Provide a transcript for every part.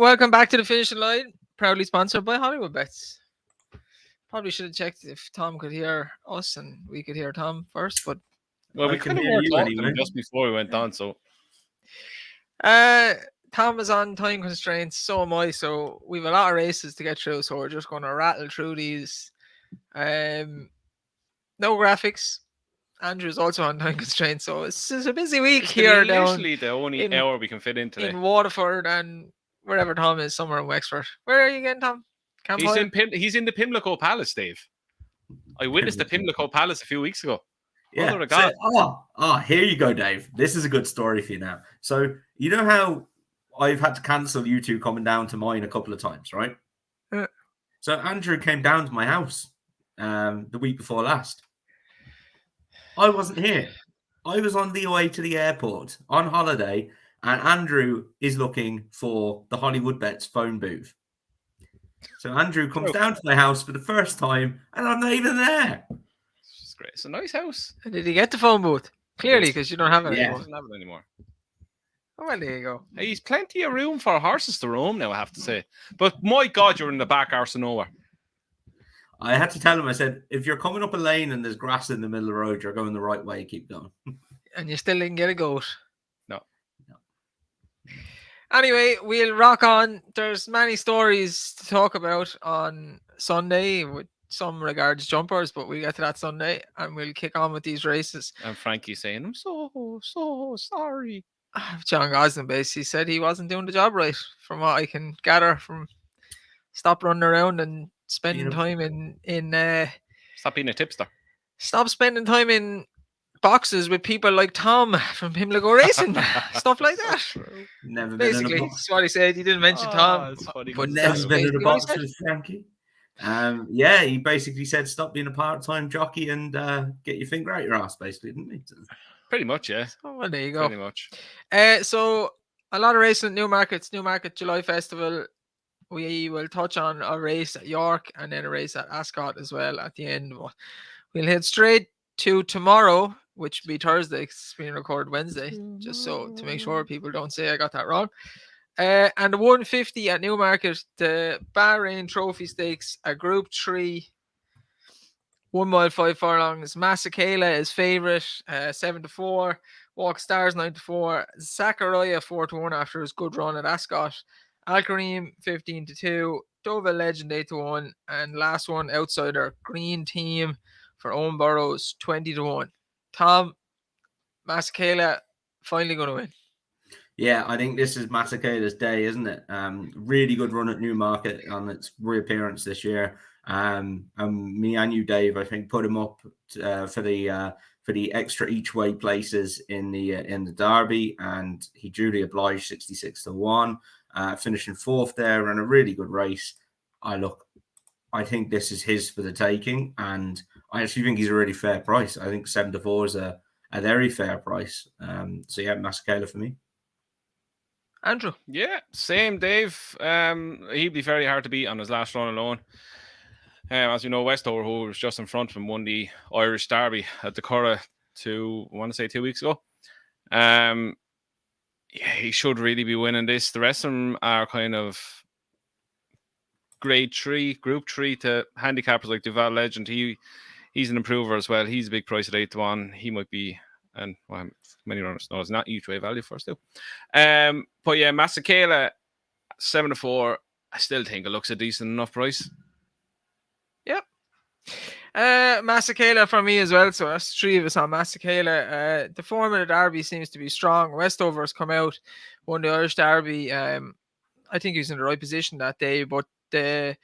welcome back to the finishing line. Proudly sponsored by Hollywood Bets. Probably should have checked if Tom could hear us and we could hear Tom first, but well, we kind of were talking anyway. Just before we went on. So, Tom is on time constraints. So am I. So we've a lot of races to get through. So we're just going to rattle through these. No graphics. Andrew's also on time constraints, so it's a busy week here. Literally the only hour we can fit in today. In Waterford and wherever Tom is, somewhere in Wexford. Where are you again, Tom? He's in the Pimlico Palace, Dave. I witnessed the Pimlico Palace a few weeks ago. Yeah. Here you go, Dave. This is a good story for you now. So you know how I've had to cancel you two coming down to mine a couple of times, right? So Andrew came down to my house the week before last. I wasn't here. I was on the way to the airport on holiday, and Andrew is looking for the Hollywood Bets phone booth. So Andrew comes down to my house for the first time, and I'm not even there. It's great. It's a nice house. And did he get the phone booth? Clearly, because you don't have it anymore. He doesn't have it anymore. Oh, well, there you go. Hey, he's plenty of room for horses to roam now, I have to say. But my God, you're in the back arse of nowhere. I had to tell him, I said, if you're coming up a lane and there's grass in the middle of the road, you're going the right way. Keep going. And you still didn't get a goat. No. Anyway, we'll rock on. There's many stories to talk about on Sunday with some regards jumpers, but we'll get to that Sunday and we'll kick on with these races. And Frankie saying, I'm so sorry. John Gosling basically said he wasn't doing the job right, from what I can gather from stop running around and spending time in stop being a tipster. Stop spending time in boxes with people like Tom from Pimlico Racing. Stuff like that. Never basically, been in a box. That's what he said. He didn't mention Tom. But never been in a box with Frankie. He basically said stop being a part-time jockey and get your finger out your ass, basically, didn't he? Pretty much, yeah. Oh, well, there you go. Pretty much. So a lot of racing at Newmarket July Festival. We will touch on a race at York and then a race at Ascot as well at the end. We'll head straight to tomorrow, which will be Thursday. It's being recorded Wednesday, just so to make sure people don't say I got that wrong. And the 150 at Newmarket, the Bahrain Trophy Stakes, a Group 3, 1 mile 5 furlongs. Masakela is favourite, 7-4. Walk Stars 9-4. Zachariah 4-1 after his good run at Ascot. Al-Kareem 15-2. Deauville Legend 8-1. And last one, Outsider Green Team for Owen Burrows 20-1. Tom, Masakela finally going to win. Yeah, I think this is Masakela's day, isn't it? Really good run at Newmarket on its reappearance this year. Me and you, Dave, I think put him up for the extra each way places in the Derby, and he duly obliged 66-1, finishing fourth there in a really good race. I think this is his for the taking, and I actually think he's a really fair price. I think 7-4 is a very fair price. So yeah, Masakela for me. Andrew. Yeah, same, Dave. He'd be very hard to beat on his last run alone. As you know, Westover, who was just in front of him, won the Irish Derby at the Curragh 2 weeks ago. He should really be winning this. The rest of them are kind of grade 3, group 3 to handicappers like Duval Legend. He's an improver as well. He's a big price at 8-1. He might be, and many runners know it's not each way value for us too. But yeah, Masakela 7-4. I still think it looks a decent enough price. Yep. Masakela for me as well. So that's 3 of us on Masakela. The form of the Derby seems to be strong. Westover has come out, won the Irish Derby. I think he was in the right position that day, but the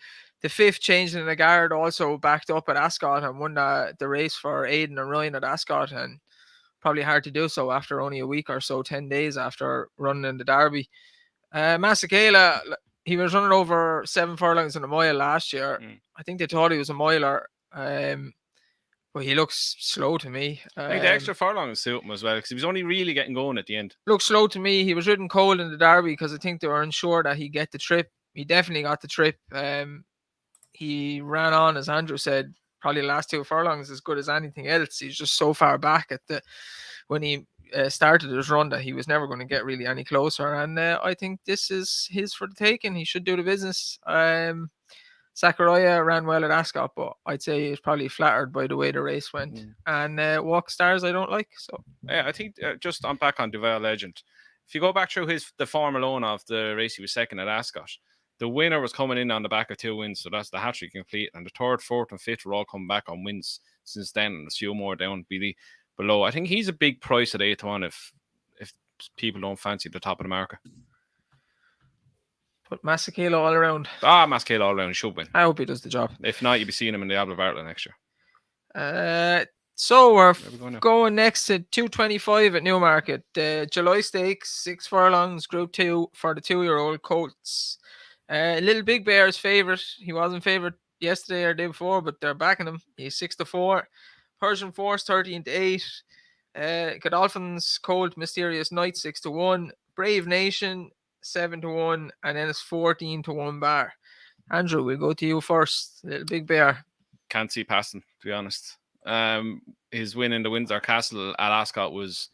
fifth change in the guard also backed up at Ascot and won the race for Aidan and Ryan at Ascot, and probably hard to do so after only a week or so, 10 days after running in the Derby. Masakela, he was running over 7 furlongs in a mile last year. I think they thought he was a miler, but he looks slow to me. I think the extra furlongs suit him as well, because he was only really getting going at the end. Looks slow to me. He was ridden cold in the Derby because I think they were unsure that he'd get the trip. He definitely got the trip. He ran on, as Andrew said, probably the last 2 furlongs as good as anything else. He's just so far back when he started his run that he was never going to get really any closer. And I think this is his for the taking. He should do the business. Zachariah ran well at Ascot, but I'd say he's probably flattered by the way the race went. And Walk Stars I don't like. So yeah, I think just on back on Duval Legend, if you go back through the form alone of the race, he was second at Ascot. The winner was coming in on the back of 2 wins, so that's the hat trick complete. And the third, fourth, and fifth were all coming back on wins since then, and a few more down below. I think he's a big price at 8-1 if people don't fancy the top of the market. Put Masakelo all around. Masakelo all around. He should win. I hope he does the job. If not, you'll be seeing him in the Abla Bartlett next year. So we're going next to 225 at Newmarket. July Stakes, 6 furlongs, Group 2 for the 2-year-old colts. Little Big Bear's favourite. He wasn't favourite yesterday or the day before, but they're backing him. He's 6-4. Persian Force 13-8. Godolphin's Colt Mysterious Knight 6-1. Brave Nation 7-1, and then it's 14-1 bar. Andrew, we'll go to you first. Little Big Bear. Can't see past him, to be honest. His win in the Windsor Castle at Ascot was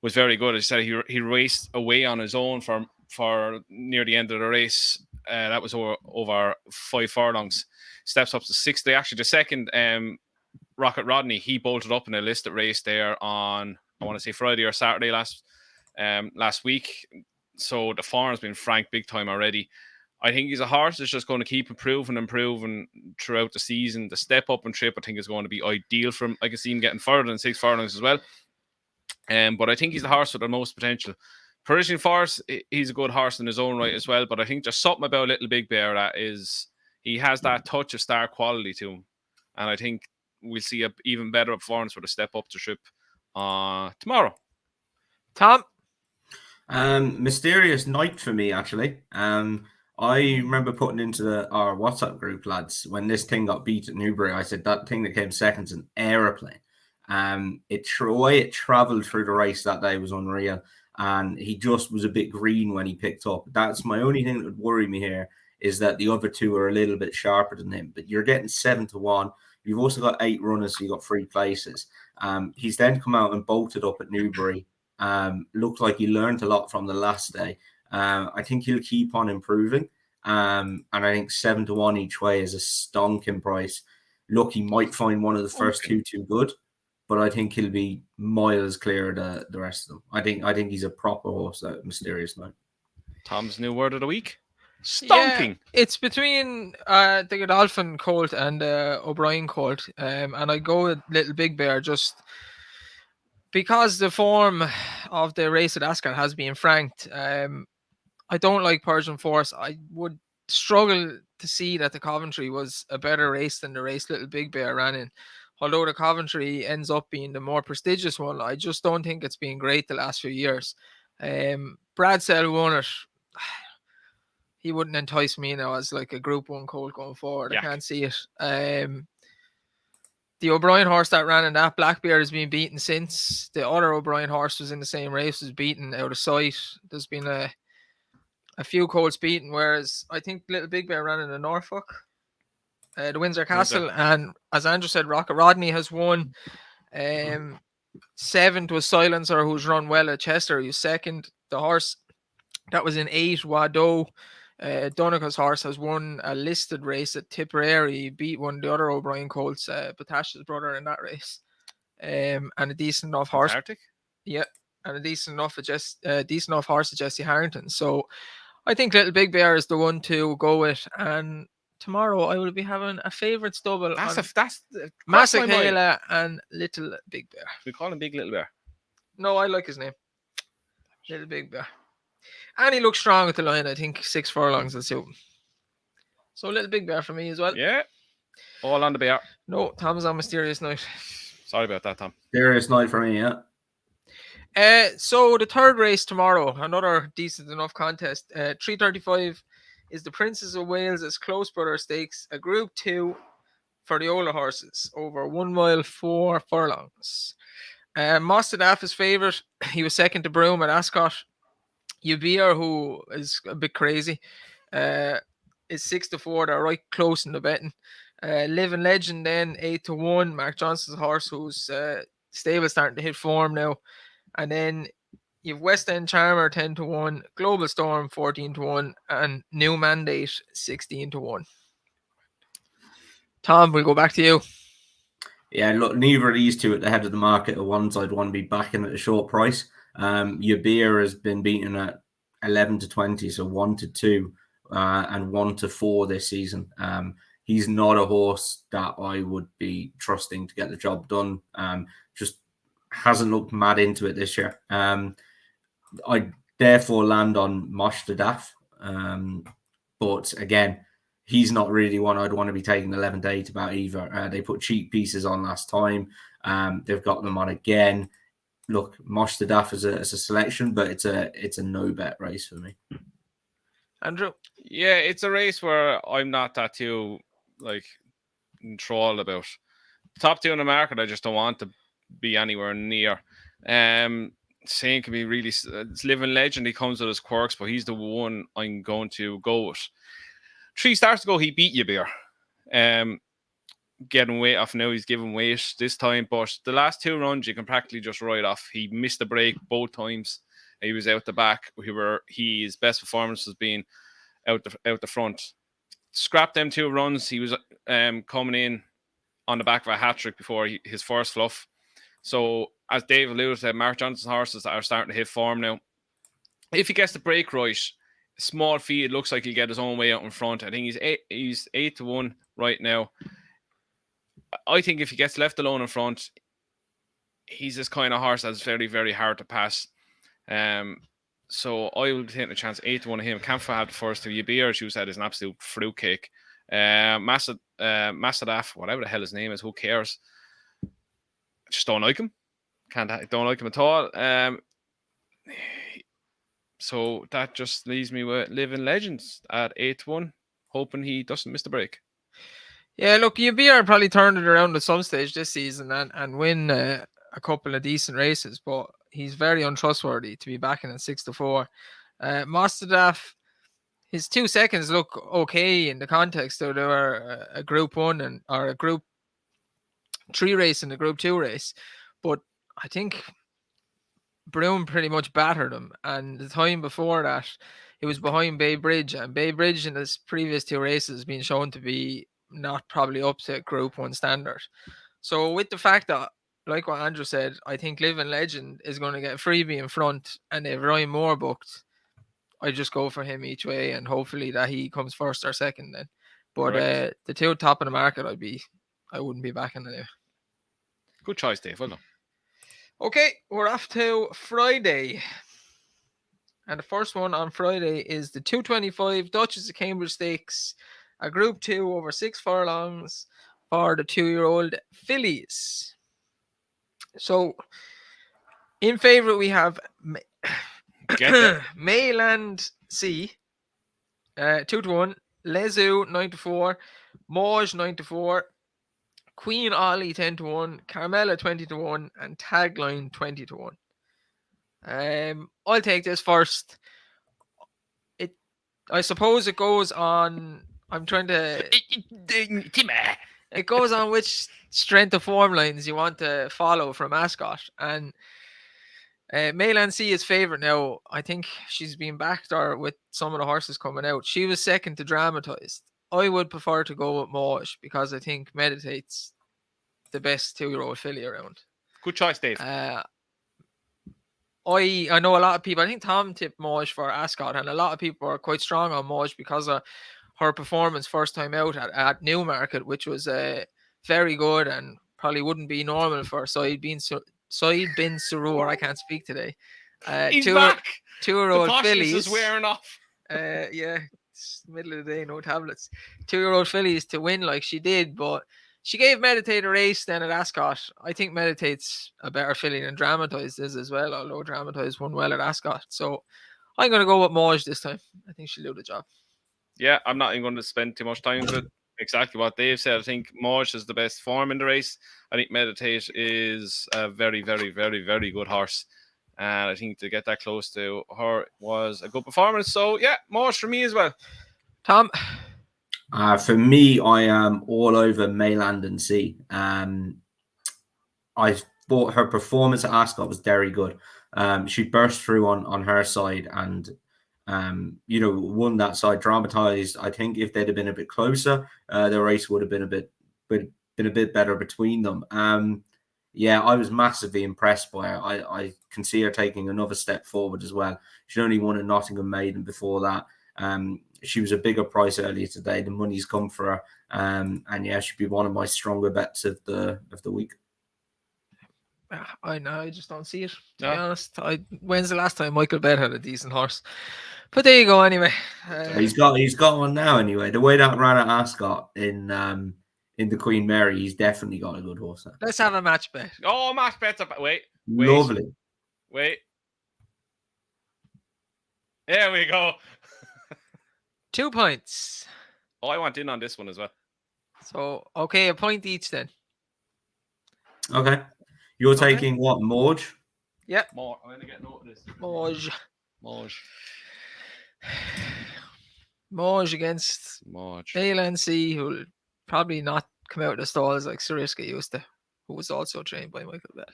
very good. As you said, he raced away on his own for near the end of the race. That was over 5 furlongs. Steps up to 6. Actually, the second Rocket Rodney, he bolted up in a listed race there on, I want to say, Friday or Saturday last week. So the form's been franked big time already. I think he's a horse that's just going to keep improving throughout the season. The step up and trip, I think, is going to be ideal for him. I can see him getting further than 6 furlongs as well. But I think he's the horse with the most potential. Parisian Force, he's a good horse in his own right as well. But I think there's something about Little Big Bear that is, he has that touch of star quality to him. And I think we'll see an even better performance with a step up to trip tomorrow. Tom? Mysterious Night for me, actually. I remember putting into our WhatsApp group, lads, when this thing got beat at Newbury, I said that thing that came second's an aeroplane. It travelled through the race that day was unreal, and he just was a bit green when he picked up. That's my only thing that would worry me here, is that the other two are a little bit sharper than him. But you're getting 7-1. You've also got 8 runners, so you've got 3 places. He's then come out and bolted up at Newbury. Looked like he learned a lot from the last day. I think he'll keep on improving. And I think 7-1 each way is a stonking price. Look, he might find one of the first two too good, but I think he'll be miles clear of the rest of them. I think he's a proper horse, that Mysterious Night. Tom's new word of the week. Stonking. Yeah, it's between the Godolphin Colt and O'Brien Colt. And I go with Little Big Bear just because the form of the race at Ascot has been franked. I don't like Persian Force. I would struggle to see that the Coventry was a better race than the race Little Big Bear ran in. Although the Coventry ends up being the more prestigious one, I just don't think it's been great the last few years. Bradsell won it. He wouldn't entice me now as like a Group 1 colt going forward. Yeah. I can't see it. The O'Brien horse that ran in that Blackbeard has been beaten since. The other O'Brien horse was in the same race, was beaten out of sight. There's been a few colts beaten, whereas I think Little Big Bear ran in the Norfolk, the Windsor Castle, and as Andrew said, Rocket Rodney has won. 7th was Silencer, who's run well at Chester. He was 2nd. The horse that was in 8, Wado, Donica's horse, has won a listed race at Tipperary. He beat one of the other O'Brien colts, Batash's brother, in that race. And a decent enough horse. Antarctic? Yeah, and a decent enough horse at Jesse Harrington. So I think Little Big Bear is the one to go with. And tomorrow I will be having a favourites double. That's Masakela and Little Big Bear. We call him Big Little Bear. No, I like his name. Little Big Bear. And he looks strong at the line. I think 6 furlongs will suit him. So Little Big Bear for me as well. Yeah. All on the bear. No, Tom's on Mysterious Night. Sorry about that, Tom. Mysterious Night for me, yeah. So the third race tomorrow, another decent enough contest. 3:35 is the Princess of Wales' Close Brother Stakes, a Group 2 for the older horses, over 1 mile 4 furlongs. Mostadaf is favourite. He was 2nd to Broome at Ascot. Ubir, who is a bit crazy, is 6-4. They're right close in the betting. Living Legend then 8-1. Mark Johnson's horse, who's stable, starting to hit form now. And then you've West End Charmer 10-1, Global Storm 14-1, and New Mandate 16-1. Tom, we'll go back to you. Yeah, look, neither of these two at the head of the market are ones I'd want to be backing at a short price. Your beer has been beaten at 11-20, so 1-2 and 1-4 this season. He's not a horse that I would be trusting to get the job done. Just hasn't looked mad into it this year. I therefore land on Mosh to Daff. But again, he's not really one I'd want to be taking 11-8 about either. They put cheap pieces on last time. They've got them on again. Look, Mosh to Daff as a selection, but it's a no bet race for me. Andrew? Yeah, it's a race where I'm not that too enthralled about. Top two in the market, I just don't want to be anywhere near. Same can be really. It's Living Legend. He comes with his quirks, but he's the one I'm going to go with. 3 starts ago, he beat you, Beer. Getting weight off now, he's giving weight this time. But the last 2 runs, you can practically just ride off. He missed the break both times. He was out the back. His best performance has been out the front. Scrapped them 2 runs. He was coming in on the back of a hat trick before his first fluff. So, as Dave alluded to, Mark Johnson's horses are starting to hit form now. If he gets the break right, small feet, it looks like he'll get his own way out in front. I think he's 8-1 right now. I think if he gets left alone in front, he's this kind of horse that's very, very hard to pass. So I will take a chance 8-1 of him. Can't have the first 2. Yabir, as you said, is an absolute fruitcake. Masadaf, whatever the hell his name is, who cares? Just don't like him. Don't like him at all. So that just leaves me with Living Legends at 8-1, hoping he doesn't miss the break. Yeah, look, Yabir probably turned it around at some stage this season and win a couple of decent races, but he's very untrustworthy to be backing at 6-4. Mostadaf, his 2 seconds look okay in the context, though they were a Group 1 or a Group 3 race and a Group 2 race. But I think Broome pretty much battered him. And the time before that, it was behind Bay Bridge. And Bay Bridge in his previous 2 races has been shown to be not probably up to Group 1 standard. So with the fact that, like what Andrew said, I think Living Legend is going to get freebie in front and if Ryan Moore booked, I just go for him each way and hopefully that he comes first or second then. But the 2 top of the market, I wouldn't be backing anyway. Good choice, Dave. Well done. Okay, we're off to Friday. And the first one on Friday is the 225 Duchess of Cambridge Stakes, a Group 2 over 6 furlongs for the 2-year-old fillies. So, in favourite, we have Mayland C, 2-1, Lezu 9-4, Mauge 9-4, Queen Ollie 10-1, Carmella 20-1, and Tagline 20-1. I'll take this first. I suppose it goes on. I'm trying to. It goes on which strength of form lines you want to follow from Ascot, and Mayland C is favourite now. I think she's been backed or with some of the horses coming out. She was second to Dramatized. I would prefer to go with Mauge because I think Meditate's the best 2-year-old filly around. Good choice, Dave. I know a lot of people. I think Tom tipped Mauge for Ascot, and a lot of people are quite strong on Mauge because of her performance first time out at Newmarket, which was very good and probably wouldn't be normal for Said bin Surur. I can't speak today. He's back. 2-year-old fillies is wearing off. Yeah, it's middle of the day, no tablets. 2-year-old fillies to win like she did, but she gave Meditate a race then at Ascot. I think Meditate's a better filly than Dramatized is as well, although Dramatized won well at Ascot. So I'm going to go with Mauge this time. I think she'll do the job. Yeah, I'm not even going to spend too much time with it. Exactly what Dave said. I think Mauge is the best form in the race. I think Meditate is a very, very, very, very good horse. And I think to get that close to her was a good performance. So, yeah, Mauge for me as well. Tom? For me, I am all over Mayland and C. I thought her performance at Ascot was very good. She burst through on her side and won that side, dramatized. I think if they'd have been a bit closer, the race would have been a bit better between them. Yeah, I was massively impressed by her. I can see her taking another step forward as well. She only won a Nottingham Maiden before that. She was a bigger price earlier today. The money's come for her. And yeah, she'd be one of my stronger bets of the week. I know, I just don't see it, to be honest. When's the last time Michael Bett had a decent horse? But there you go anyway. He's got one now anyway. The way that ran at Ascot in the Queen Mary, he's definitely got a good horse now. Let's have a match bet. Oh, match bets. Wait. Lovely. Wait. There we go. 2 points. Oh, I want in on this one as well. So, okay, a point each then. Okay. You're taking what, Morge? Yep. I'm going to get note of this. Morge against Morge. ALNC, who will probably not come out of the stalls like Siriska used to, who was also trained by Michael Bett.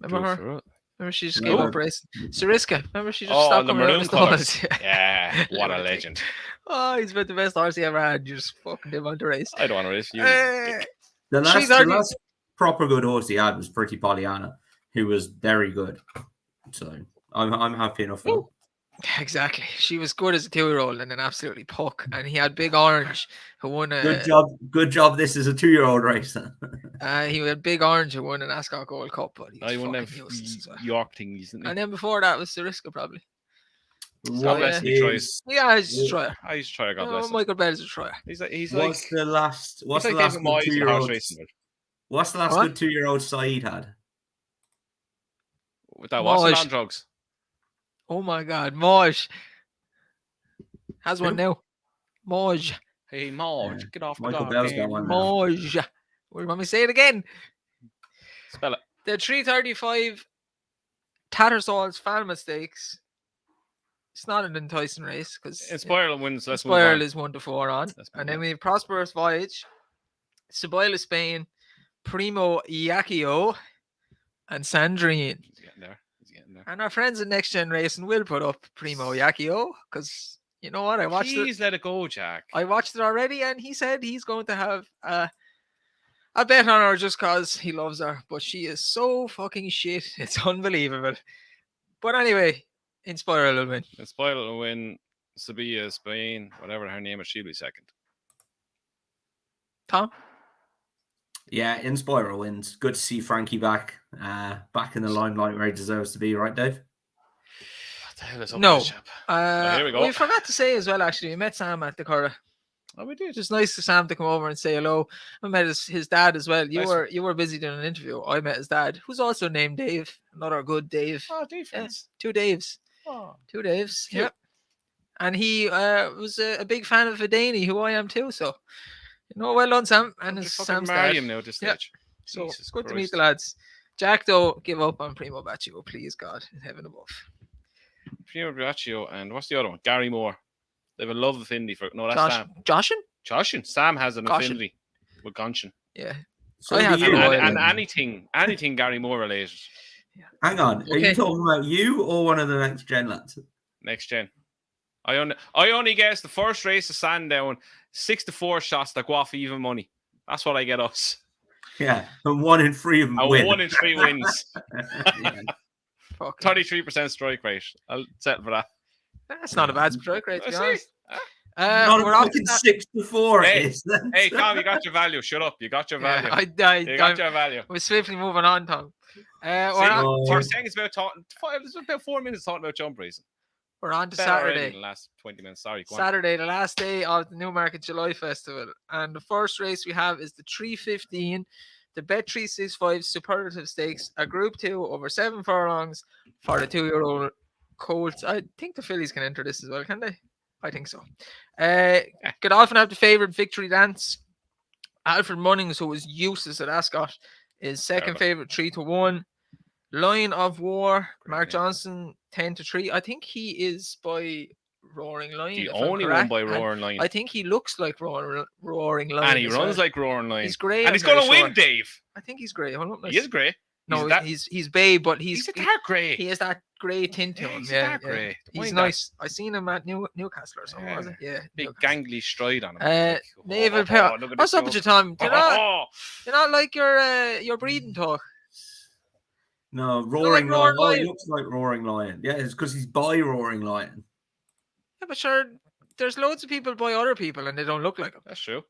Remember her? Remember she just gave up racing? Siriska. Remember she just stopped coming out of the stalls? Yeah, what a legend. Oh, he's been the best horse he ever had. You just fucking didn't want to race. I don't want to race you. The last proper good horse he had was Pretty Pollyanna, who was very good. So I'm happy enough for him. Exactly. She was good as a 2-year-old and then absolutely puck. And he had Big Orange, who won a... Good job. This is a 2-year-old race. He had Big Orange, who won an Ascot Gold Cup. But he won them York things. And then before that was Siriska, probably. God bless him. He tries. Yeah, he's a trier. He's a trier. God bless him. Michael Bett is a trier. What's the last good 2-year-old? What's the last good 2-year-old Saeed had? With that, what's on drugs? Oh my God, Moj has one now. Moj. Hey, Moj, get off Michael Bell's got one now. Moj. What want me to say it again? Spell it. The 335 Tattersalls Stakes. It's not an enticing race because Inspiral wins. Inspiral is 1-4 on, and then we have Prosperous Voyage, Sabila Spain, Primo Iacchio, and Sandrine. He's getting there. And our friends at Next Gen Racing will put up Primo Iacchio because you know what? I watched it. Please let it go, Jack. I watched it already, and he said he's going to have a bet on her just because he loves her. But she is so fucking shit. It's unbelievable. But anyway, Inspiral will win. Inspiral will win. Sevilla, Spain, whatever her name is, she'll be second. Tom? Yeah, Inspiral wins. Good to see Frankie back in the limelight where he deserves to be, right, Dave? What the hell is up no. with this chap? Here we go. We forgot to say as well, actually, we met Sam at the Curragh. Oh, we did. It's nice for Sam to come over and say hello. I met his dad as well. You were busy doing an interview. I met his dad, who's also named Dave. Another good Dave. Oh, Dave. Yeah, 2 Daves. Oh. 2 Daves. Cute. Yep. And he was a big fan of Vidaney, who I am too. So, well done, Sam. And his Sam's dad. Him now at this stage. Yep. So it's good to meet the lads. Jack, though, give up on Primo Baccio, please, God, in heaven above. Primo Baccio and what's the other one? Gary Moore. They have a love affinity for. No, that's Sam. Joshin. Sam has an affinity with Gonshin. Yeah. So I have and anything Gary Moore related. Yeah. Hang on. Okay. Are you talking about you or one of the Next Gen lads? Next Gen. I only guess the first race of Sandown 6-4 shots that go off even money. That's what I get us. Yeah, and 1 in 3 of them win. 1 in 3 wins. 33% strike rate. I'll settle for that. That's not a bad strike rate, to be honest. Not a fucking 6-4. Hey, Tom, you got your value. Shut up. You got your value. You got your value. We're swiftly moving on, Tom. We're saying it's about 4 minutes talking about jump racing. We're on to Saturday. The last 20 minutes. Sorry. Saturday, the last day of the Newmarket July Festival. And the first race we have is the 315, the Bet365 Superlative Stakes, a Group 2 over 7 furlongs for the 2-year-old colts. I think the fillies can enter this as well, can they? I think so. Godolphin have the favourite Victory Dance. Alfred Munnings, who was useless at Ascot, is second favourite 3-1. Lion of War, Mark Johnson 10-3. I think he is by Roaring Lion. The only one by Roaring Lion. I think he looks like Roaring Lion. And he runs like Roaring Lion. He's grey. And he's going to win, Dave. I think he's grey. He is grey. No, that- he's bay, but He's a dark grey. he has that grey tint to Yeah, him. he's a Yeah, dark grey. Don't he's mind that. nice. I seen him at Newcastle or something, was it? Yeah, Big Newcastle. gangly stride on him. Naval power. Look at What's this up with you, Tom? Do you not like your breeding talk? No, like Roaring Roaring Lion. Oh, he Lion? looks like Roaring Lion. Yeah, it's because he's by Roaring Lion. Yeah, but sure, there's loads of people by other people and they don't look like him. That's true.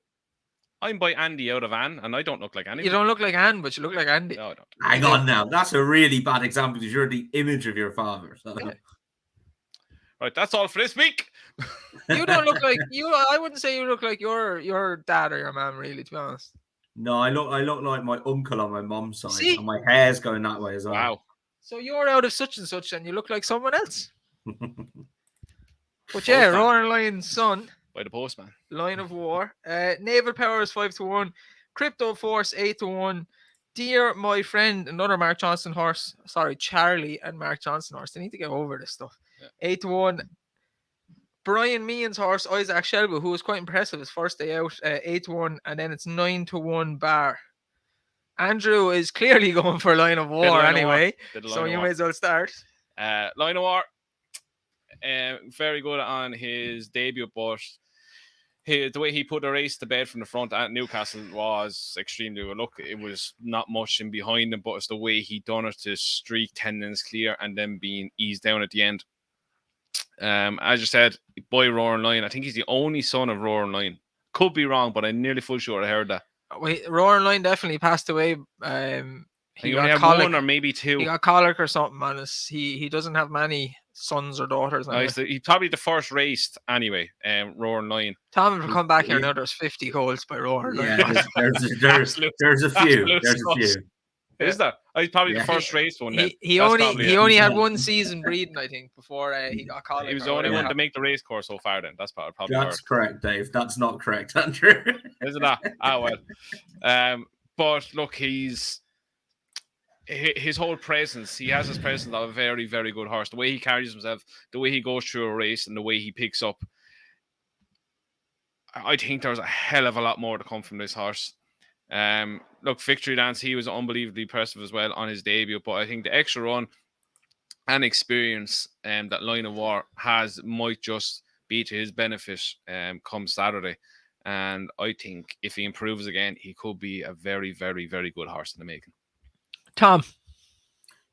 I'm by Andy out of Anne, and I don't look like Andy. You don't look like Anne, but you look like Andy. No, I don't. Hang on now. That's a really bad example because you're the image of your father. So. Yeah. Right, that's all for this week. You don't look like you. I wouldn't say you look like your dad or your mom, really, to be honest. No, I look like my uncle on my mom's side, See? and my hair's going that way as well. Wow. So you're out of such and such, and you look like someone else. But Postman. yeah, Roaring Lion's son, By the postman. Line of War. Naval Power is 5-1. Crypto Force 8-1. Dear my friend, another Mark Johnson horse. Sorry, Charlie and Mark Johnson horse. They need to get over this stuff. Yeah. 8-1. Brian Meehan's horse, Isaac Shelby, who was quite impressive his first day out, 8-1, and then it's 9-1 bar. Andrew is clearly going for Line of War anyway, so you may as well start. Line of War, very good on his debut, but the way he put the race to bed from the front at Newcastle was extremely good. Look, it was not much in behind him, but it's the way he done it to streak 10 minutes clear and then being eased down at the end. As you said, by Roaring Lion, I think he's the only son of Roaring Lion. Could be wrong, but I'm nearly full sure I heard that. Wait, Roaring Lion definitely passed away. He only had one or maybe two. He got colic or something, man. He doesn't have many sons or daughters. He's probably the first raced anyway. Roaring Lion. Tom will come back here now. There's 50 goals by Roaring Lion. Yeah, there's a few. There's a few. Is there? He's probably the first race one. He only had one season breeding, I think, before he got colic. He was the only one to make the race course so far. Then that's probably correct, Dave. That's not correct, Andrew. Isn't that? Well. But look, his whole presence. He has his presence of a very, very good horse. The way he carries himself, the way he goes through a race, and the way he picks up. I think there's a hell of a lot more to come from this horse. Look, Victory Dance, he was unbelievably impressive as well on his debut, but I think the extra run and experience that Line of War has might just be to his benefit come Saturday. And I think if he improves again, he could be a very, very, very good horse in the making. Tom.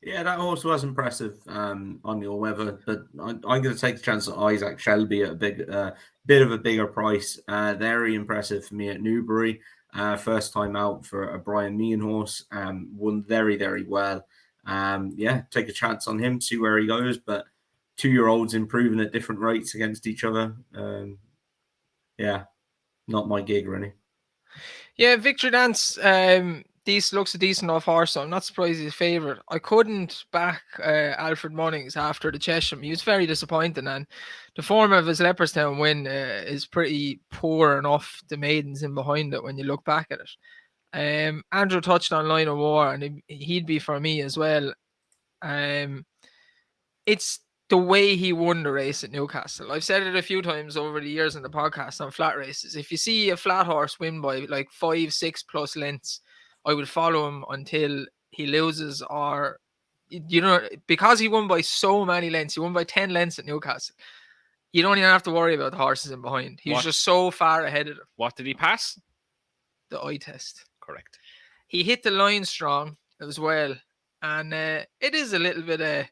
Yeah, that horse was impressive on the all-weather, but I'm going to take the chance on Isaac Shelby at a bit of a bigger price. Very impressive for me at Newbury. First time out for a Brian Meehan horse. Won very, very well. Take a chance on him, see where he goes. But 2-year-olds improving at different rates against each other. Not my gig, really. Yeah, Victory Dance. Looks a decent enough horse, so I'm not surprised he's a favourite. I couldn't back Alfred Munnings after the Chesham. He was very disappointing, and the form of his Leopardstown win is pretty poor enough. The maidens in behind it when you look back at it. Andrew touched on Line of War, and he'd be for me as well. It's the way he won the race at Newcastle. I've said it a few times over the years in the podcast on flat races. If you see a flat horse win by like 5-6+ lengths, I would follow him until he loses, or because he won by so many lengths. He won by 10 lengths at Newcastle. You don't even have to worry about the horses in behind. He was just so far ahead of them. What did he pass? The eye test. Correct. He hit the line strong as well, and it is a little bit of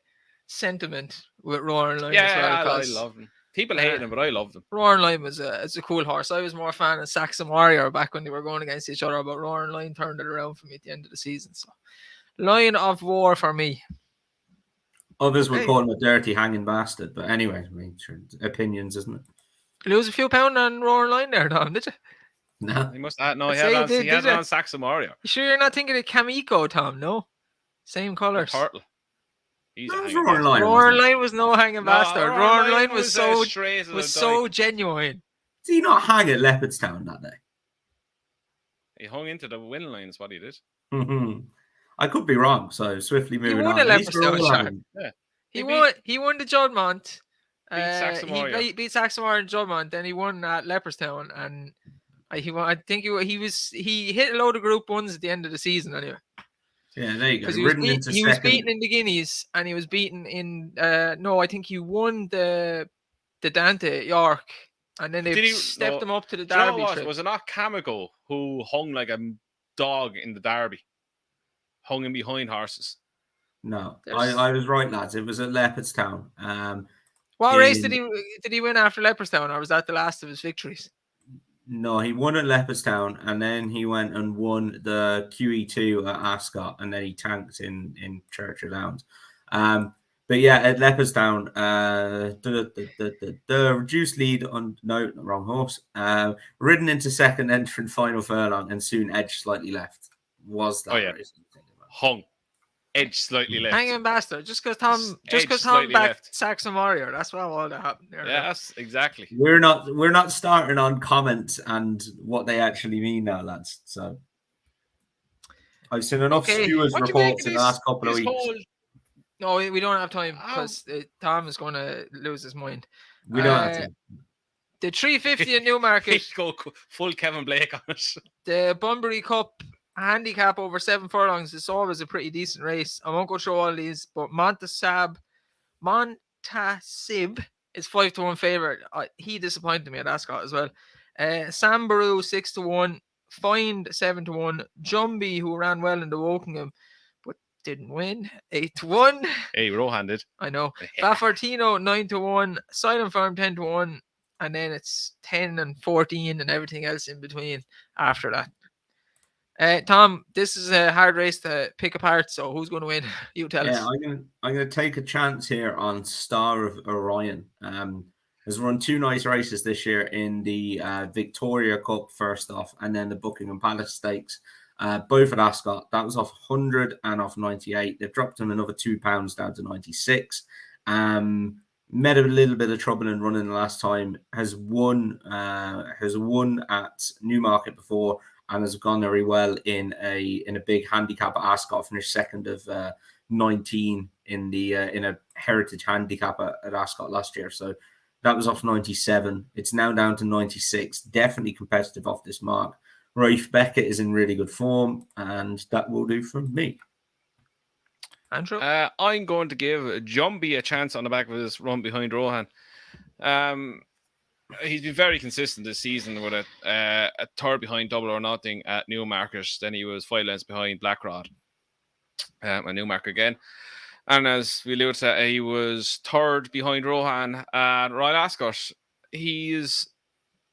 sentiment with Roaring Lion as well. I love him. People hate him, but I love them. Roaring Lion was a cool horse. I was more a fan of Saxon Warrior back when they were going against each other, but Roaring Lion turned it around for me at the end of the season. So, Line of War for me. Others would call him a dirty hanging bastard, but anyway, I mean, opinions, isn't it? Lose a few pounds on Roaring Lion there, Tom, did you? No. He must have. No, he had it on Saxon Warrior. You sure you're not thinking of Kamiko, Tom? No? Same colours. Turtle. Roaring Lion was no hanging bastard. Roaring Lion was so genuine. Did he not hang at Leopardstown that day? He hung into the win line, is what he did. I could be wrong, so swiftly moving on. He won a Leopardstown. Yeah. He won the Juddmonte. He beat Saxon Warrior in Juddmonte. Then he won at Leopardstown, and he hit a load of Group 1s at the end of the season anyway. Yeah, there you go. Because Ridden into he was second. beaten in the Guineas, and he was beaten in no, I think he won the Dante at York, and then they stepped him up to the Derby trip. Was it not Camigo who hung like a dog in the Derby? Hung in behind horses. No, I was right, lads. It was at Leopardstown. What race did he win after Leopardstown, or was that the last of his victories? No, he won at Leopardstown, and then he went and won the QE2 at Ascot, and then he tanked in Churchill Downs. But yeah, at Leopardstown, the reduced lead on wrong horse. Ridden into second, entering final furlong, and soon edged slightly left. Was that race? Hung. Edge slightly left. Hanging bastard. Just because Tom backed Saxon Warrior. That's what all that happened there. Yes, exactly. We're not starting on comments and what they actually mean now, lads. So I've seen enough stewards reports in the last couple of weeks. No, we don't have time because Tom is going to lose his mind. We don't have time. The 350 in Newmarket. Go full Kevin Blake on it. The Bunbury Cup handicap over 7 furlongs is always a pretty decent race. I won't go through all these, but Montasib is 5-1 favorite. He disappointed me at Ascot as well. Sambaru 6-1, Find 7-1, Jumbie, who ran well in the Wokingham but didn't win, 8-1. Hey, row-handed. I know. Baffartino 9-1, Silent Farm 10-1, and then it's 10 and 14 and everything else in between after that. Tom, this is a hard race to pick apart, so who's going to win? You tell us. I'm gonna take a chance here on Star of Orion. Has run 2 nice races this year in the Victoria Cup first off, and then the Buckingham Palace Stakes, both at Ascot. That was off 100 and off 98. They've dropped him another £2 down to 96. Met a little bit of trouble in running the last time. Has won at Newmarket before, and has gone very well in a big handicap at Ascot. Finished second of 19 in a heritage handicap at Ascot last year. So that was off 97. It's now down to 96. Definitely competitive off this mark. Rafe Beckett is in really good form, and that will do from me. Andrew? I'm going to give Jumbie a chance on the back of his run behind Rohan. He's been very consistent this season with a third behind Double or Nothing at Newmarket. Then he was 5 lengths behind Blackrod at Newmarket again. And as we alluded to, he was third behind Rohan at Royal Ascot. He's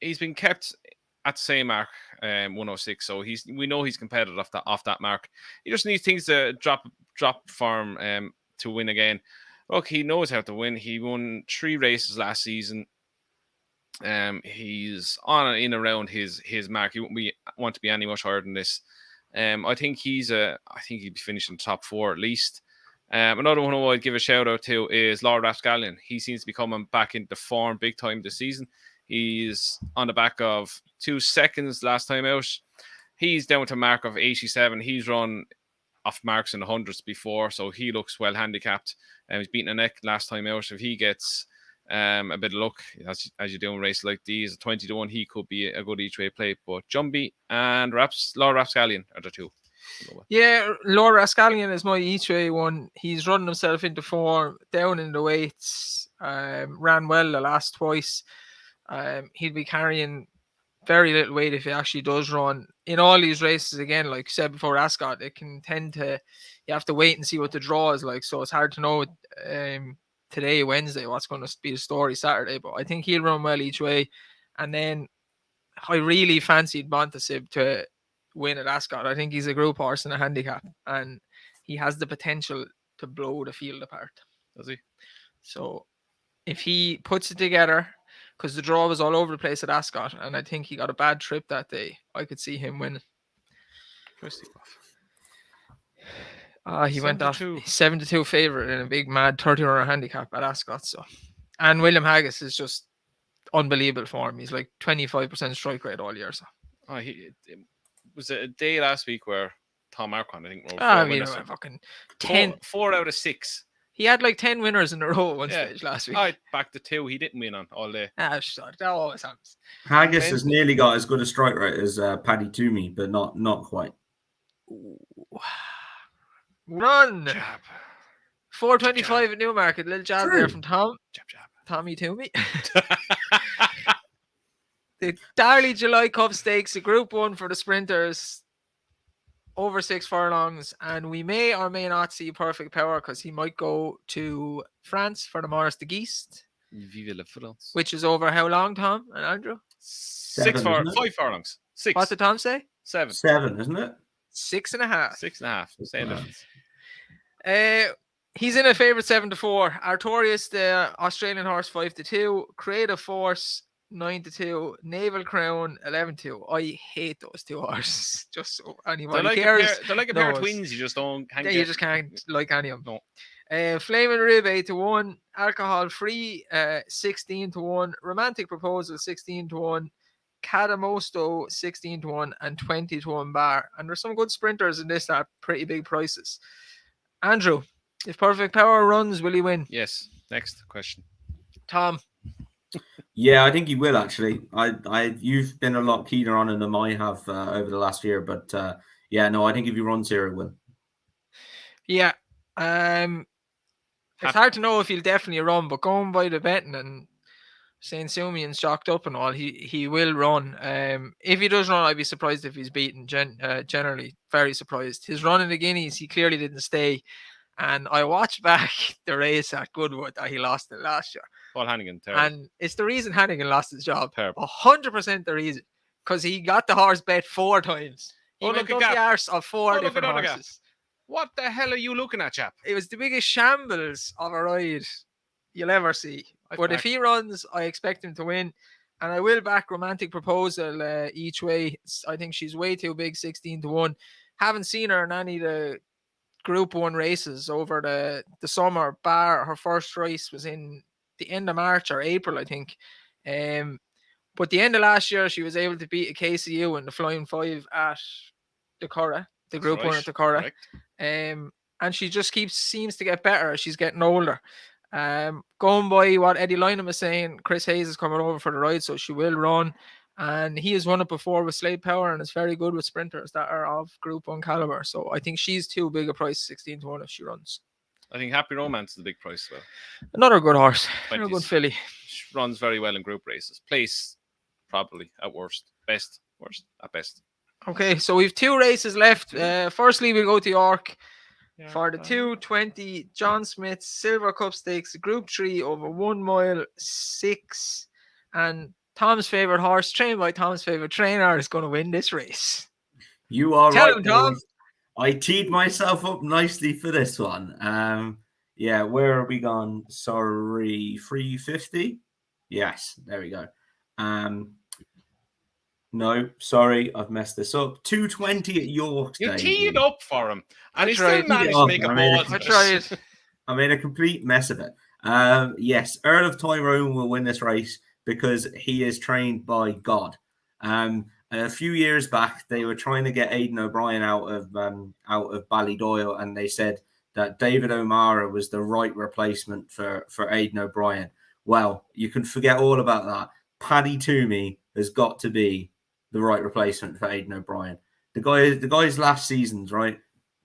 been kept at the same mark, 106. So we know he's competitive off that mark. He just needs things to drop form to win again. Look, he knows how to win. He won 3 races last season. He's on and in around his mark. He won't want to be any much higher than this. I think he'd be finishing top 4 at least. Another one who I'd give a shout out to is Lord Rapscallion. He seems to be coming back into form big time this season. He's on the back of 2 seconds last time out. He's down to a mark of 87. He's run off marks in the hundreds before, so he looks well handicapped. He's beaten a neck last time out. If he gets a bit of luck, as you do in races like these, 20-1, he could be a good each way play. But Jumbie and Lord Rapscallion are the 2. Yeah, Lord Rapscallion is my each way one. He's running himself into form, down in the weights. Ran well the last twice. He'll be carrying very little weight if he actually does run in all these races. Again, like I said before, Ascot, it can tend to, you have to wait and see what the draw is like. So it's hard to know today, Wednesday, what's going to be the story Saturday. But I think he'll run well each way. And then I really fancied Montasib to win at Ascot. I think he's a group horse in a handicap, and he has the potential to blow the field apart. Does he? So if he puts it together, because the draw was all over the place at Ascot, and I think he got a bad trip that day, I could see him winning. He went off 7-2 favourite in a big mad 30-runner handicap at Ascot. So, and William Haggis is just unbelievable form. He's like 25% strike rate all year. So, it was a day last week where Tom Marquand, I think, fucking 4 out of 6. He had like 10 winners in a row at one stage last week. Back to 2 he didn't win on all day. That always happens. Haggis has nearly got as good a strike rate as Paddy Toomey, but not quite. Run. Jab. 425 at Newmarket. Little jab there from Tom. Jab, jab. Tommy Toomey. The Darley July Cup Stakes, a Group 1 for the sprinters, over 6 furlongs, and we may or may not see Perfect Power because he might go to France for the Maurice de Geest, Vive la France. which is over how long, Tom and Andrew? 7, isn't it? 5 furlongs. 6. What did Tom say? 7. 7, isn't it? 6.5. 6.5. Same Wow. difference. He's in a favourite 7-4. Artorias, the Australian horse, 5-2. Creative Force, 9-2. Naval Crown, 11-2. I hate those two horses. Just so anybody cares. They're like a pair of knows. twins. You just don't. Yeah, you just can't like any of them. No. Flaming Rib, 8-1. Alcohol Free, 16-1. Romantic Proposal, 16-1. Cadamosto, 16-1. And 20-1 Bar. And there's some good sprinters in this at pretty big prices. Andrew, if Perfect Power runs, will he win? Yes. Next question. Tom. Yeah, I think he will actually. You've been a lot keener on him than I have over the last year, but yeah, no, I think if he runs here, he will. Yeah. It's hard to know if he'll definitely run, but going by the betting and St. Sumian's shocked up and all, he will run. If he does run, I'd be surprised if he's beaten. Generally, very surprised. His run in the Guineas, he clearly didn't stay. And I watched back the race at Goodwood that he lost it last year. Paul Hannigan, terrible. And it's the reason Hannigan lost his job. Terrible. 100% the reason. Because he got the horse bet 4 times. He went up the arse of 4 different horses. What the hell are you looking at, chap? It was the biggest shambles of a ride you'll ever see. But if he runs, I expect him to win. And I will back Romantic Proposal each way. I think she's way too big, 16-1. Haven't seen her in any of the Group 1 races over the summer, bar her first race was in the end of March or April, I think. But the end of last year, she was able to beat a KCU in the Flying 5 at the Curragh, the Group 1 at the Curragh. And she just seems to get better as she's getting older. Going by what Eddie Lynham is saying, Chris Hayes is coming over for the ride, so she will run. And he has won it before with Slade Power and is very good with sprinters that are of Group 1 caliber. So I think she's too big a price, 16-1 if she runs. I think Happy Romance is a big price as well. Another good horse. 20s. Another good filly. She runs very well in group races. Place, probably at worst. Best, worst, at best. Okay, so we've 2 races left. Firstly, we'll go to York for the 220 John Smith Silver Cup Stakes, Group 3 over 1 mile, 6. And Tom's favourite horse, trained by Tom's favourite trainer, is going to win this race. You are Tell right, him, Tom. I teed myself up nicely for this one. Yeah, where are we gone? Sorry, 350? Yes, there we go. No, sorry, I've messed this up. 220 at York. You teed up for him, and he tried. still managed to make a ball. I tried. I made a complete mess of it. Yes, Earl of Tyrone will win this race because he is trained by God. A few years back, they were trying to get Aidan O'Brien out of Ballydoyle, and they said that David O'Mara was the right replacement for Aidan O'Brien. Well, you can forget all about that. Paddy Toomey has got to be the right replacement for Aidan O'Brien. The guy's last season's right.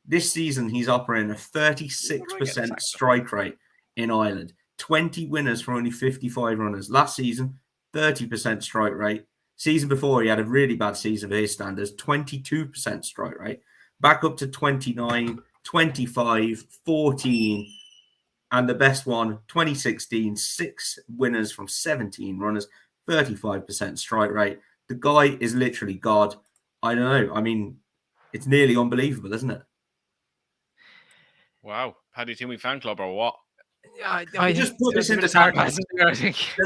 This season, he's operating a 36% strike rate in Ireland. 20 winners for only 55 runners. Last season, 30% strike rate. Season before, he had a really bad season for his standards. 22% strike rate. Back up to 29, 25, 14. And the best one, 2016, 6 winners from 17 runners. 35% strike rate. The guy is literally God. I don't know. I mean, it's nearly unbelievable, isn't it? Wow. Paddy Toomey fan club or what? I just put this into sarcasm. I think the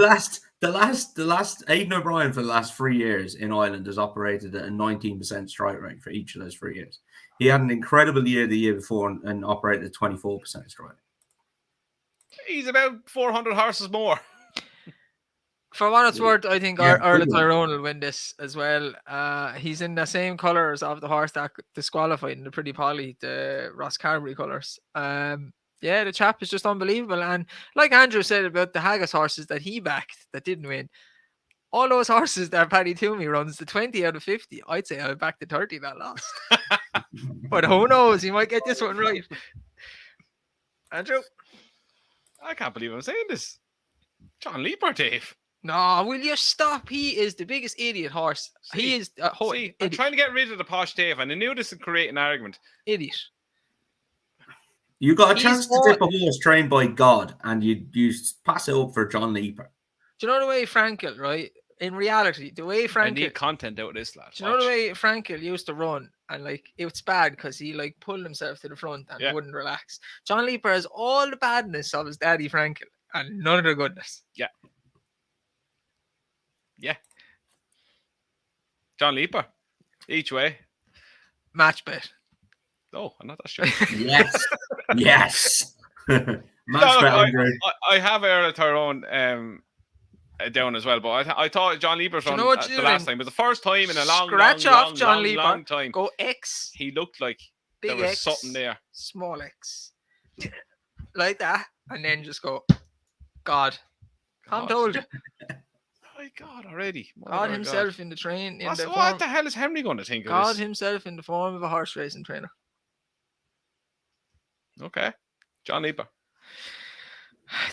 last Aidan O'Brien for the last 3 years in Ireland has operated at a 19% strike rate for each of those 3 years. He had an incredible year the year before and operated at 24% strike. He's about 400 horses more. For what it's worth, I think Earl of Tyrone will win this as well. He's in the same colours of the horse that disqualified in the Pretty Polly, the Ross Carberry colours. Yeah, the chap is just unbelievable. And like Andrew said about the Haggis horses that he backed that didn't win, all those horses that Paddy Toomey runs, the 20 out of 50, I'd say I backed the 30 that lost. But who knows? He might get this one right. Andrew? I can't believe I'm saying this. John Leaper, Dave. No, will you stop? He is the biggest idiot horse. He is a See, I'm trying to get rid of the posh Dave, and I knew this would create an argument. idiot. You got a He's chance to all- tip a horse trained by God, and you pass it up for John Leaper. Do you know the way Frankel, right? In reality, the way I Frankel, need content out of this, lad. do you know the way Frankel used to run, and like it's bad because he like pulled himself to the front and Yeah. wouldn't relax. John Leaper has all the badness of his daddy Frankel and none of the goodness. Yeah. John Leaper. Each way. Match bet. Oh, I'm not that sure. Yes. Yes. Match No, bet, Andrew. I have Erla Tyrone down as well, but I thought John Leaper's Do you run know what the you're last doing? time. It was the first time in a long, Scratch long, off long, John long, Leaper. long time. Go X, He looked like big there was X, something there. small X, like that, and then just go. God, Tom God. told you. My God, already. God himself in the train. In the What form, the hell is Henry going to think of God this? himself in the form of a horse racing trainer. Okay. John Leaper.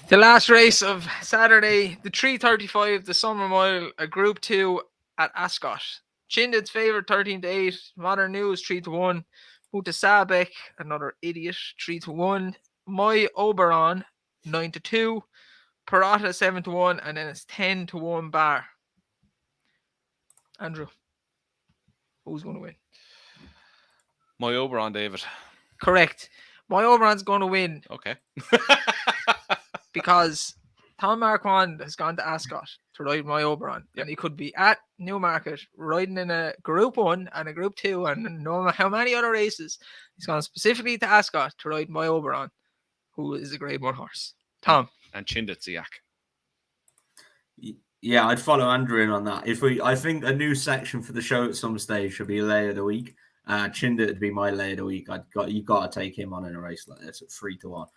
The last race of Saturday, the 3:35, the Summer Mile, a Group 2 at Ascot. Chindid's favourite 13-8, Modern News 3-1, Mutasabek, another idiot, 3-1, My Oberon 9-2, Parata 7-1, and then it's 10-1 bar. Andrew, who's going to win? My Oberon, David. Correct. My Oberon's going to win Okay. because Tom Marquand has gone to Ascot to ride My Oberon, Yep. and he could be at Newmarket riding in a Group 1 and a Group 2 and no matter how many other races. He's gone specifically to Ascot to ride My Oberon, who is a Grade 1 horse. Tom. And Chinditziak. Yeah, I'd follow Andrew in on that. I think a new section for the show at some stage should be Lay of the Week. Chinder would be my Lay of the Week. You got to take him on in a race like this at 3-1.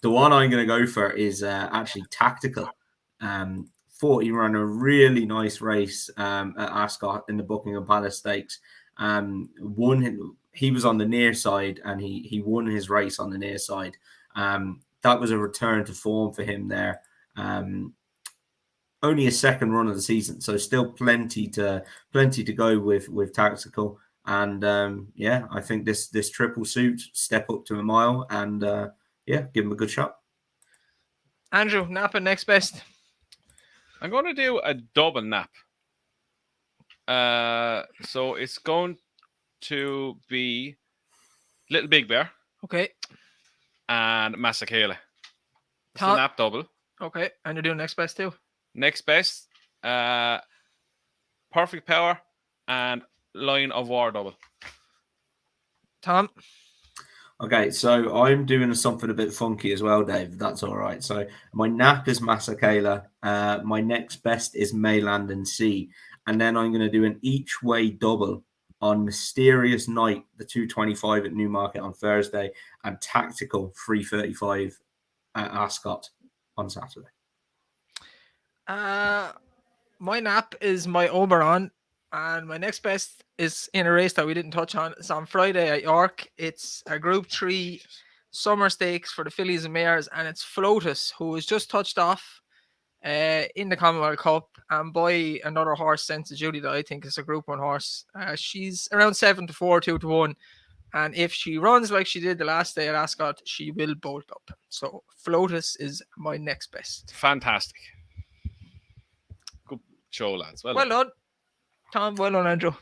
The one I'm going to go for is actually Tactical. Thought he ran a really nice race at Ascot in the Buckingham Palace Stakes. He was on the near side and he won his race on the near side. That was a return to form for him there. Only his second run of the season, so still plenty to go with Tactical. And I think this triple suit, step up to a mile, and give him a good shot. Andrew, Napa next best. I'm going to do a double nap. So it's going to be Little Big Bear Okay. and Masakela. It's a Tom. nap double. Okay. And you're doing next best too? Next best, Perfect Power and Line of War double. Tom. Okay, so I'm doing something a bit funky as well, Dave. That's all right. So my nap is Masakela. My next best is Mayland and Sea. And then I'm going to do an each way double on Mysterious Night, the 225 at Newmarket on Thursday, and Tactical 335 at Ascot on Saturday. My nap is My Oberon, and my next best is in a race that we didn't touch on. It's on Friday at York. It's a Group 3 Summer Stakes for the fillies and mares, and it's Flotus, who was just touched off in the Commonwealth Cup and by another horse, Sense of Judy, that I think is a Group 1 horse. She's around 7-4, 2-1. And if she runs like she did the last day at Ascot, she will bolt up. So Flotus is my next best. Fantastic. Good show, lads. Well done, Tom. Well done, Andrew.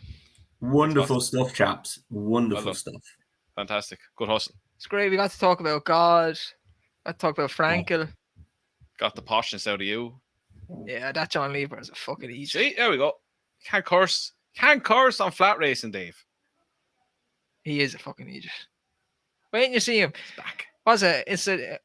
Wonderful stuff, chaps. Wonderful Well stuff. Fantastic. Good hustle. It's great. We got to talk about God. Got to talk about Frankel. Got the poshness out of you. Yeah, that John Lever is a fucking easy. See, there we go. Can't curse. Can't curse on flat racing, Dave. He is a fucking idiot. Wait till you see him. He's back. It's a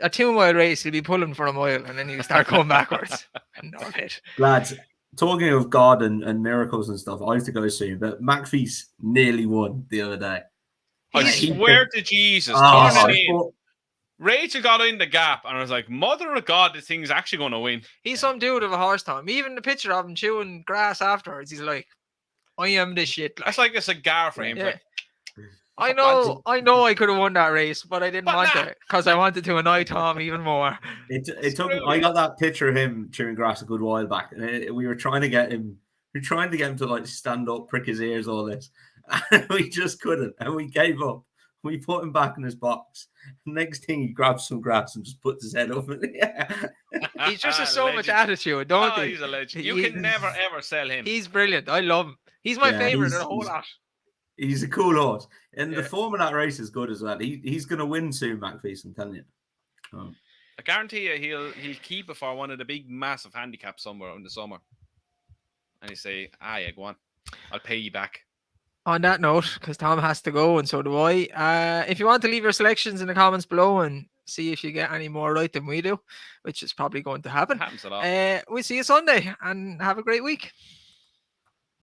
2-mile race. He'll be pulling for a mile and then he'll start going backwards. And no it. Lads, talking of God and miracles and stuff, I have to go soon, but McPhee's nearly won the other day. I He's- swear to Jesus. Oh, turn it I in. thought- Rachel got in the gap and I was like, mother of God, this thing's actually going to win. He's some dude of a horse, Tom. Even the picture of him chewing grass afterwards, he's like, I am this shit. That's like a cigar for him. Yeah. Like, I know I could have won that race, but I didn't But want nah. to because I wanted to annoy Tom even more. It took. Screw I you. got that picture of him chewing grass a good while back, and we were trying to get him. We were trying to get him to like stand up, prick his ears, all this, and we just couldn't, and we gave up. We put him back in his box. Next thing, he grabs some grass and just puts his head up. He just has so much Legend. attitude, don't Oh, he? he's a legend. You He- can never ever sell him. He's brilliant. I love him. He's my Yeah, favorite of he's- the whole he's- lot. He's a cool horse, and the Yeah. form of that race is good as well. He's going to win soon, McPhee. I'm telling you. I guarantee you, he'll keep it for one of the big, massive handicaps somewhere in the summer, and he say, yeah, go on, I'll pay you back. On that note, because Tom has to go and so do I. If you want to leave your selections in the comments below and see if you get any more right than we do, which is probably going to happen. It happens a lot. We'll see you Sunday and have a great week.